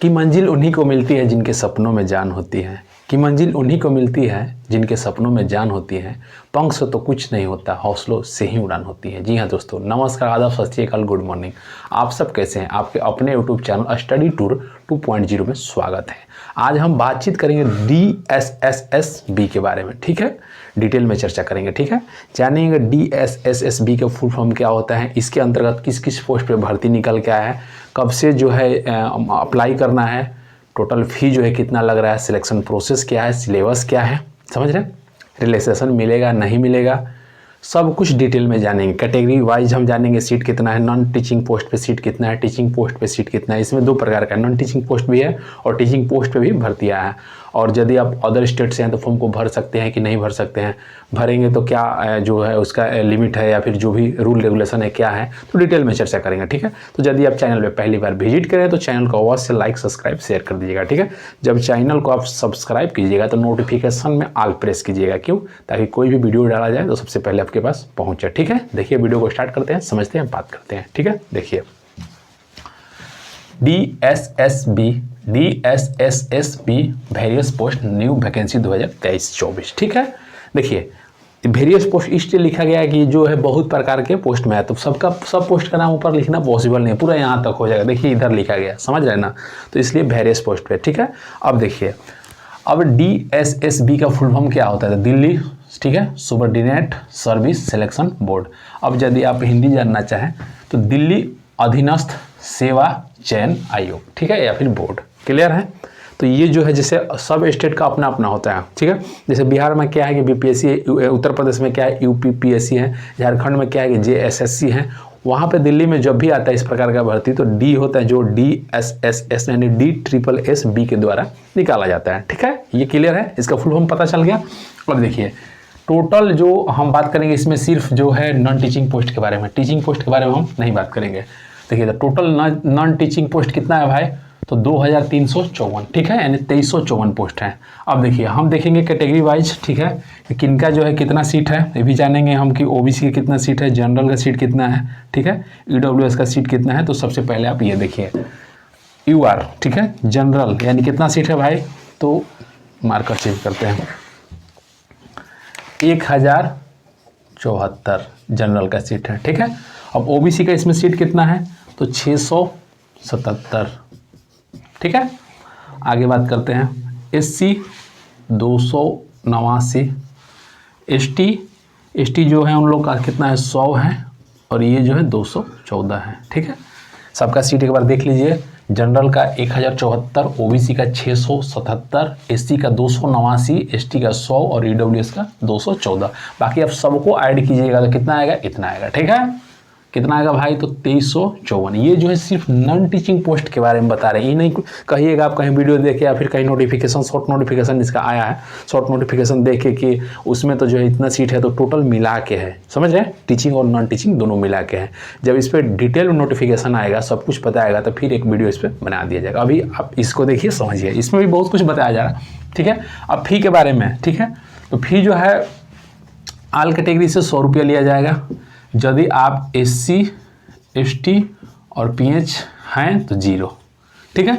कि मंजिल उन्हीं को मिलती है जिनके सपनों में जान होती है, कि मंजिल उन्हीं को मिलती है जिनके सपनों में जान होती है, पंख से तो कुछ नहीं होता, हौसलों से ही उड़ान होती है। जी हाँ दोस्तों, नमस्कार, आदाब, सत श्री अकाल, गुड मॉर्निंग। आप सब कैसे हैं? आपके अपने यूट्यूब चैनल स्टडी टूर 2.0 में स्वागत है। आज हम बातचीत करेंगे DSSSB के बारे में, ठीक है, डिटेल में चर्चा करेंगे, ठीक है। जानेंगे DSSSB का फुल फॉर्म क्या होता है, इसके अंतर्गत किस किस पोस्ट पे भर्ती निकल के आया है, कब से जो है अप्लाई करना है, टोटल फी जो है कितना लग रहा है, सिलेक्शन प्रोसेस क्या है, सिलेबस क्या है, समझ रहे हैं, रिलैक्सेशन मिलेगा नहीं मिलेगा, सब कुछ डिटेल में जानेंगे। कैटेगरी वाइज हम जानेंगे सीट कितना है, नॉन टीचिंग पोस्ट पे सीट कितना है, टीचिंग पोस्ट पे सीट कितना है। इसमें दो प्रकार का, नॉन टीचिंग पोस्ट भी है और टीचिंग पोस्ट पे भी भर्ती आया है। और यदि आप अदर स्टेट से हैं तो फॉर्म को भर सकते हैं कि नहीं भर सकते हैं, भरेंगे तो क्या जो है उसका लिमिट है या फिर जो भी रूल रेगुलेशन है क्या है, तो डिटेल में चर्चा करेंगे, ठीक है। तो यदि आप चैनल पे पहली बार विजिट करें तो चैनल को अवश्य लाइक, सब्सक्राइब, शेयर कर दीजिएगा, ठीक है। जब चैनल को आप सब्सक्राइब कीजिएगा तो नोटिफिकेशन में ऑल प्रेस कीजिएगा, क्यों, ताकि कोई भी वीडियो डाला जाए तो सबसे पहले आपके पास पहुँचे, ठीक है। देखिए वीडियो को स्टार्ट करते हैं, समझते हैं, बात करते हैं, ठीक है। देखिए DSSSB various post new vacancy 2023-24, ठीक है। देखिए वेरियस पोस्ट इसलिए लिखा गया है कि जो है बहुत प्रकार के पोस्ट में है, तो सब पोस्ट का नाम ऊपर लिखना पॉसिबल नहीं है, पूरा यहाँ तक हो जाएगा। देखिए इधर लिखा गया, समझ रहे हैं ना, तो इसलिए वेरियस पोस्ट पे, ठीक है। अब देखिए, अब DSSB का फुल फॉर्म क्या होता है, दिल्ली, ठीक है, सुबॉर्डिनेट सर्विस सिलेक्शन बोर्ड। अब यदि आप हिंदी जानना चाहें तो दिल्ली अधीनस्थ सेवा चयन आयोग, ठीक है, या फिर बोर्ड, क्लियर है। तो ये जो है जैसे सब स्टेट का अपना अपना होता है, ठीक है। जैसे बिहार में क्या है कि BPSC, उत्तर प्रदेश में क्या है UPPSC है, झारखंड में क्या है कि JSSC है, वहाँ पे दिल्ली में जब भी आता है इस प्रकार का भर्ती तो D होता है, जो DSSS यानी DSSSB के द्वारा निकाला जाता है, ठीक है। ये क्लियर है, इसका फुल फॉर्म पता चल गया। अब देखिए टोटल जो हम बात करेंगे इसमें सिर्फ जो है नॉन टीचिंग पोस्ट के बारे में, टीचिंग पोस्ट के बारे में हम नहीं बात करेंगे। देखिए तो टोटल नॉन टीचिंग पोस्ट कितना है भाई, तो 2354, ठीक है, यानी 2354 पोस्ट है। अब देखिए हम देखेंगे कैटेगरी वाइज, ठीक है, कि किनका जो है कितना सीट है, ये भी जानेंगे हम कि OBC का कितना सीट है, जनरल का सीट कितना है, ठीक है, EWS का सीट कितना है। तो सबसे पहले आप ये देखिए UR, ठीक है, जनरल यानी कितना सीट है भाई, तो मार्कर चेंज करते हैं, 1074 जनरल का सीट है, ठीक है। अब OBC का इसमें सीट कितना है, तो 677, ठीक है। आगे बात करते हैं, SC 289, ST जो है उन लोग का कितना है, 100 है, और ये जो है 214 है, ठीक है। सबका सीट एक बार देख लीजिए, जनरल का 1074, OBC का 677, SC का 289, ST का 100 और EWS का 214। बाकी आप सबको ऐड कीजिएगा तो कितना आएगा, इतना आएगा, ठीक है। कितना आएगा भाई, तो 2354। ये जो है सिर्फ नॉन टीचिंग पोस्ट के बारे में बता रहे हैं, ये नहीं कहिएगा आप कहीं वीडियो देखे या फिर कहीं नोटिफिकेशन, शॉर्ट नोटिफिकेशन इसका आया है, शॉर्ट नोटिफिकेशन देखे कि उसमें तो जो है इतना सीट है, तो टोटल मिला के है, समझ रहे हैं, टीचिंग और नॉन टीचिंग दोनों मिला के हैं। जब इस पर डिटेल नोटिफिकेशन आएगा, सब कुछ बताएगा, तो फिर एक वीडियो इस पर बना दिया जाएगा। अभी आप इसको देखिए, समझिए, इसमें भी बहुत कुछ बताया जा रहा है, ठीक है। अब फी के बारे में, ठीक है, तो फी जो है ऑल कैटेगरी से 100 रुपया लिया जाएगा। यदि आप SC ST और PH हैं तो 0, ठीक है।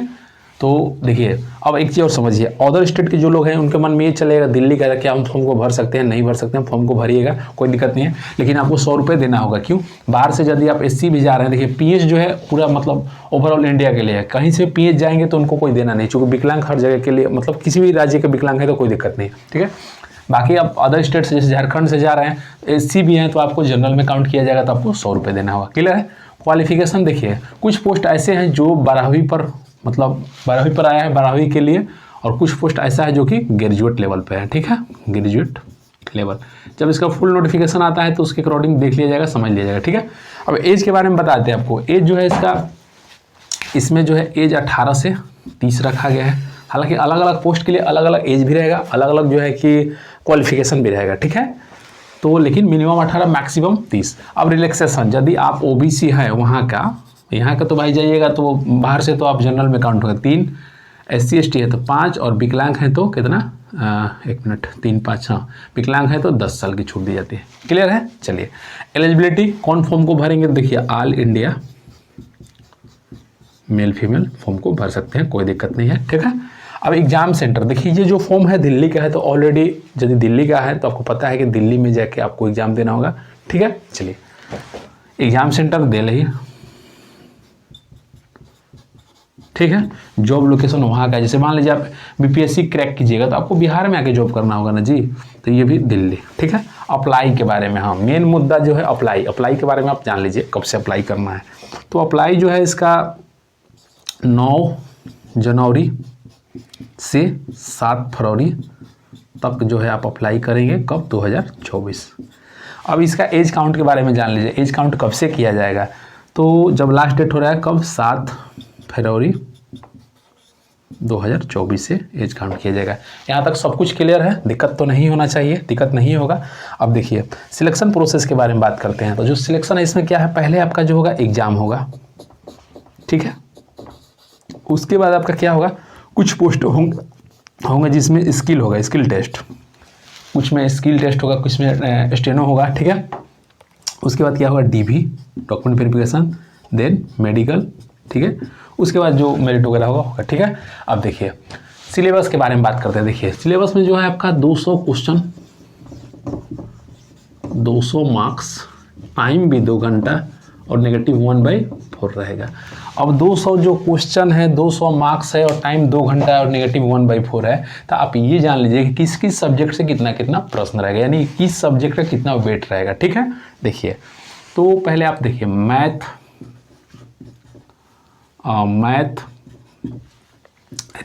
तो देखिए अब एक चीज़ और समझिए, अदर स्टेट के जो लोग हैं उनके मन में ये चलेगा दिल्ली का क्या हम फॉर्म को भर सकते हैं, नहीं भर सकते हैं, फॉर्म को भरिएगा, कोई दिक्कत नहीं है, लेकिन आपको 100 रुपये देना होगा। क्यों, बाहर से यदि आप SC भी जा रहे हैं, देखिए PH जो है पूरा मतलब ओवरऑल इंडिया के लिए है, कहीं से PH जाएंगे तो उनको कोई देना नहीं, चूँकि विकलांग हर जगह के लिए, मतलब किसी भी राज्य के विकलांग है तो कोई दिक्कत नहीं, ठीक है। बाकी आप अदर स्टेट से जैसे झारखंड से जा रहे हैं, SC भी हैं, तो आपको जनरल में काउंट किया जाएगा, तो आपको 100 रुपये देना होगा, क्लियर है। क्वालिफिकेशन देखिए, कुछ पोस्ट ऐसे हैं जो 12वीं पर, मतलब 12वीं पर आया है 12वीं के लिए, और कुछ पोस्ट ऐसा है जो कि ग्रेजुएट लेवल पे है, ठीक है, ग्रेजुएट लेवल। जब इसका फुल नोटिफिकेशन आता है तो उसके अकॉर्डिंग देख लिया जाएगा, समझ लिया जाएगा, ठीक है। अब एज के बारे में बताते हैं आपको, एज जो है इसका, इसमें जो है एज 18 से 30 रखा गया है। हालांकि अलग अलग पोस्ट के लिए अलग अलग एज भी रहेगा, अलग अलग जो है कि क्वालिफिकेशन भी रहेगा, ठीक है। तो लेकिन मिनिमम 18, मैक्सिमम 30। अब रिलैक्सेशन, यदि आप OBC है वहाँ का तो भाई जाइएगा, तो बाहर से तो आप जनरल में काउंट होगा 3, SC ST है तो 5, और विकलांग है तो कितना, 1 मिनट, 3 5, हाँ, विकलांग है तो 10 साल की छूट दी जाती है, क्लियर है। चलिए एलिजिबिलिटी, कौन फॉर्म को भरेंगे, देखिए all India male female form को भर सकते हैं, कोई दिक्कत नहीं है, ठीक है। अब एग्जाम सेंटर देखिए, ये जो फॉर्म है दिल्ली का है, तो ऑलरेडी यदि दिल्ली का है तो आपको पता है कि दिल्ली में जाके आपको एग्जाम देना होगा, ठीक है। चलिए एग्जाम सेंटर दिल्ली, ठीक है। जॉब लोकेशन वहाँ का, जैसे मान लीजिए आप बीपीएससी क्रैक कीजिएगा तो आपको बिहार में आके जॉब करना होगा ना जी, तो ये भी दिल्ली, ठीक है। अप्लाई के बारे में, हाँ मेन मुद्दा जो है अप्लाई के बारे में आप जान लीजिए कब से अप्लाई करना है। तो अप्लाई जो है इसका 9 जनवरी से 7 फरवरी तक जो है आप अप्लाई करेंगे, कब 2024। अब इसका एज काउंट के बारे में जान लीजिए, एज काउंट कब से किया जाएगा, तो जब लास्ट डेट हो रहा है कब, 7 फरवरी 2024 से एज काउंट किया जाएगा। यहाँ तक सब कुछ क्लियर है, दिक्कत तो नहीं होना चाहिए, दिक्कत नहीं होगा। अब देखिए सिलेक्शन प्रोसेस के बारे में बात करते हैं। तो जो सिलेक्शन है इसमें क्या है, पहले आपका जो होगा एग्जाम होगा, ठीक है। उसके बाद आपका क्या होगा, कुछ पोस्ट होंगे जिसमें स्किल होगा, स्किल टेस्ट, कुछ में स्किल टेस्ट होगा, कुछ में स्टेनो होगा, ठीक है। उसके बाद क्या होगा, DV document verification, then medical, ठीक है। उसके बाद जो मेरिट वगैरह होगा, ठीक है। अब देखिए सिलेबस के बारे में बात करते हैं। देखिए सिलेबस में जो है आपका 200 क्वेश्चन, 200 मार्क्स, टाइम भी 2 घंटा और नेगेटिव 1/4 रहेगा। अब 200 जो क्वेश्चन है, 200 मार्क्स है और टाइम 2 घंटा और नेगेटिव 1/4 है, तो आप ये जान लीजिए कि किस किस सब्जेक्ट से कितना कितना प्रश्न रहेगा, यानी किस सब्जेक्ट का कितना वेट रहेगा, ठीक है। देखिए तो पहले आप देखिए math,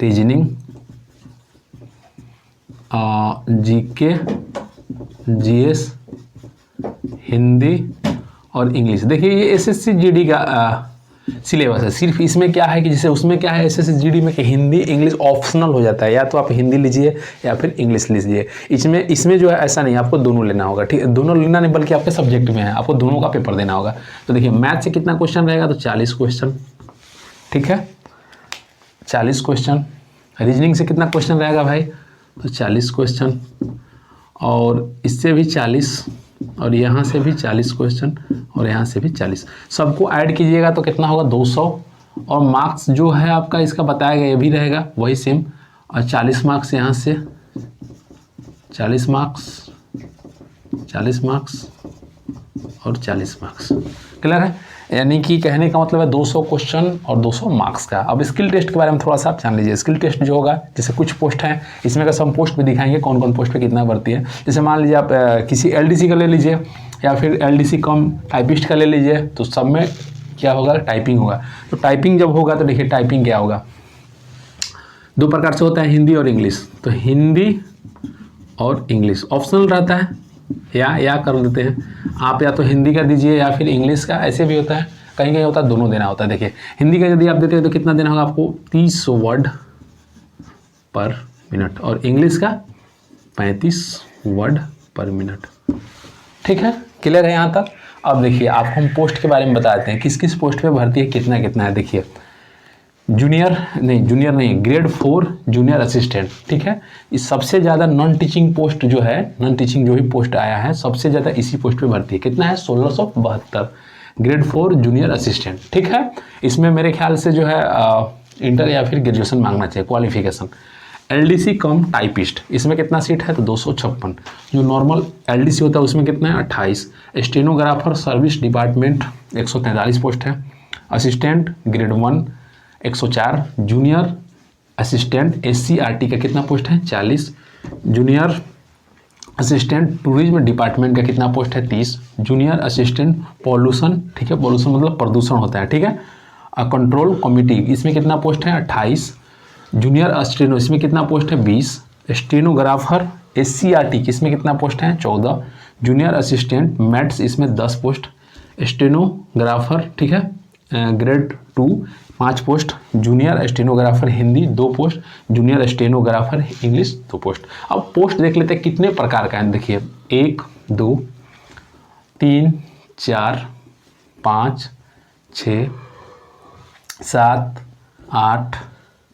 reasoning, GK, GS, Hindi और इंग्लिश। देखिए ये एसएससी जीडी का सिलेबस है। सिर्फ इसमें क्या है कि जैसे उसमें क्या है एसएससी जीडी में कि हिंदी इंग्लिश ऑप्शनल हो जाता है, या तो आप हिंदी लीजिए या फिर इंग्लिश लीजिए। इसमें जो है ऐसा नहीं, आपको दोनों लेना होगा, ठीक है। दोनों लेना नहीं बल्कि आपके सब्जेक्ट में है, आपको दोनों का पेपर देना होगा। तो देखिए मैथ से कितना क्वेश्चन रहेगा, तो 40 क्वेश्चन, ठीक है, 40 क्वेश्चन। रीजनिंग से कितना क्वेश्चन रहेगा भाई, तो 40 क्वेश्चन, और इससे भी 40, और यहाँ से भी 40 क्वेश्चन, और यहाँ से भी 40। सबको ऐड कीजिएगा तो कितना होगा, 200। और मार्क्स जो है आपका इसका बताया गया ये भी रहेगा वही सेम, और 40 मार्क्स यहाँ से, 40 मार्क्स, 40 मार्क्स और 40 मार्क्स। क्लियर है, यानी कि कहने का मतलब है 200 क्वेश्चन और 200 मार्क्स का। अब स्किल टेस्ट के बारे में थोड़ा सा आप जान लीजिए। स्किल टेस्ट जो होगा, जैसे कुछ पोस्ट हैं, इसमें का सब पोस्ट भी दिखाएंगे कौन कौन पोस्ट पे कितना भर्ती है। जैसे मान लीजिए आप किसी एलडीसी का ले लीजिए, या फिर एलडीसी कम टाइपिस्ट का ले लीजिए, तो सब में क्या होगा, टाइपिंग होगा। तो टाइपिंग जब होगा तो देखिए टाइपिंग क्या होगा, 2 प्रकार से होता है, हिंदी और इंग्लिश। तो हिंदी और इंग्लिश ऑप्शनल रहता है, या कर देते हैं आप, या तो हिंदी का दीजिए या फिर इंग्लिश का, ऐसे भी होता है, कहीं कहीं होता है दोनों देना होता है। देखिए हिंदी का यदि आप देते हैं तो कितना देना होगा आपको, 30 वर्ड पर मिनट, और इंग्लिश का 35 वर्ड पर मिनट, ठीक है। क्लियर है यहाँ तक। अब देखिए आपको हम पोस्ट के बारे में बताते हैं, किस किस पोस्ट पे भर्ती है, कितना कितना है। देखिए जूनियर नहीं, ग्रेड 4 जूनियर असिस्टेंट, ठीक है। इस सबसे ज़्यादा नॉन टीचिंग पोस्ट जो है, नॉन टीचिंग जो भी पोस्ट आया है, सबसे ज़्यादा इसी पोस्ट पे भर्ती है। कितना है, 1672, ग्रेड 4 जूनियर असिस्टेंट, ठीक है। इसमें मेरे ख्याल से जो है इंटर या फिर ग्रेजुएशन मांगना चाहिए क्वालिफिकेशन। एलडीसी कम टाइपिस्ट, इसमें कितना सीट है, तो 256। जो नॉर्मल एलडीसी होता है उसमें कितना है, 28। स्टेनोग्राफर सर्विस डिपार्टमेंट 143 पोस्ट है। Assistant grade 1 104। Junior assistant SCERT का कितना पोस्ट है, 40। जूनियर असिस्टेंट टूरिज्म डिपार्टमेंट का कितना पोस्ट है, 30। जूनियर असिस्टेंट पॉल्यूशन, ठीक है, पॉल्यूशन मतलब प्रदूषण होता है, ठीक है। कंट्रोल कमिटी, इसमें कितना पोस्ट है, 28। जूनियर स्टेनो, इसमें कितना पोस्ट है, 20। स्टेनोग्राफर एससीईआरटी इसमें कितना पोस्ट है, 14। जूनियर असिस्टेंट मैथ्स, इसमें 10 पोस्ट। स्टेनोग्राफर, ठीक है, grade 2 5 post. Junior stenographer Hindi 2 post. Junior stenographer English 2 post. अब पोस्ट देख लेते हैं कितने प्रकार का है। देखिए 1 2 3 4 5 6 7 8,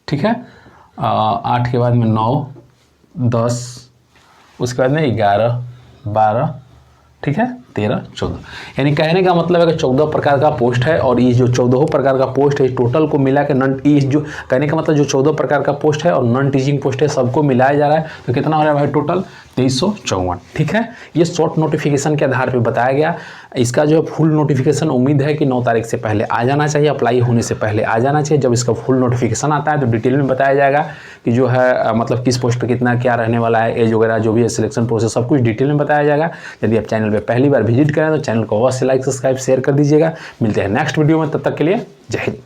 ठीक है, 8 के बाद में 9 10, उसके बाद में 11 12, ठीक है, 13, 14, यानी कहने का मतलब है कि 14 प्रकार का पोस्ट है और ये जो 14 प्रकार का पोस्ट है टोटल को मिला के नॉन, ये जो कहने का मतलब जो 14 प्रकार का पोस्ट है और नॉन टीचिंग पोस्ट है सबको मिलाया जा रहा है, तो कितना हो रहा है भाई टोटल 2354। ठीक है, ये शॉर्ट नोटिफिकेशन के आधार पर बताया गया। इसका जो फुल नोटिफिकेशन उम्मीद है कि 9 तारीख से पहले आ जाना चाहिए, अप्लाई होने से पहले आ जाना चाहिए। जब इसका फुल नोटिफिकेशन आता है तो डिटेल में बताया जाएगा कि जो है मतलब किस पोस्ट पे कितना क्या रहने वाला है, एज वगैरह जो भी है, सिलेक्शन प्रोसेस सब कुछ डिटेल में बताया जाएगा। यदि आप चैनल पे पहली बार विजिट करें तो चैनल को अवश्य लाइक, सब्सक्राइब, शेयर कर दीजिएगा। मिलते हैं नेक्स्ट वीडियो में, तब तक के लिए जय हिंद।